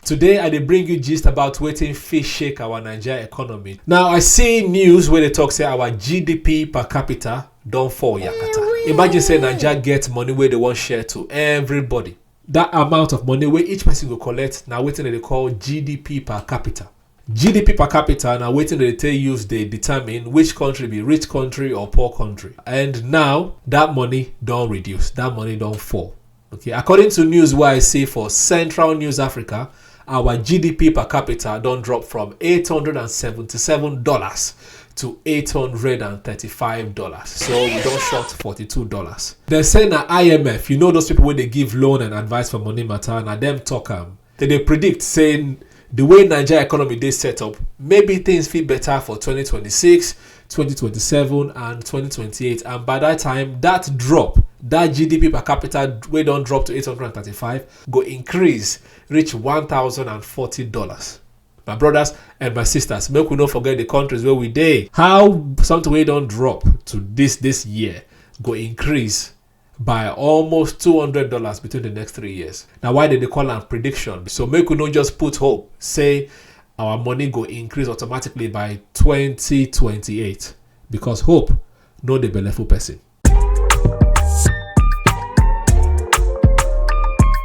Today I dey bring you gist about wetin fit shake our Nigeria economy. Now I see news where they talk say our GDP per capita don fall yakata. Imagine say Nigeria get money where they want share to everybody. That amount of money where each person go collect now wetin they call GDP per capita. GDP per capita now wetin they tell use they determine which country be rich country or poor country. And now that money don't reduce, that money don't fall. Okay, according to news where I see for Central News Africa, our GDP per capita don't drop from $877 to $835. So we don't short $42. They say na IMF, you know those people where they give loan and advice for money matter, na them talk they predict saying the way Nigeria economy they set up, maybe things feel better for 2026, 2027 and 2028, and by that time that drop, that GDP per capita we don't drop to 835 go increase reach $1,040. My brothers and my sisters, make we not forget the countries where we dey. How something we don't drop to this year go increase by almost $200 between the next 3 years. Now why did they call am prediction? So make we not just put hope, say our money go increase automatically by 2028, because hope no the belleful person.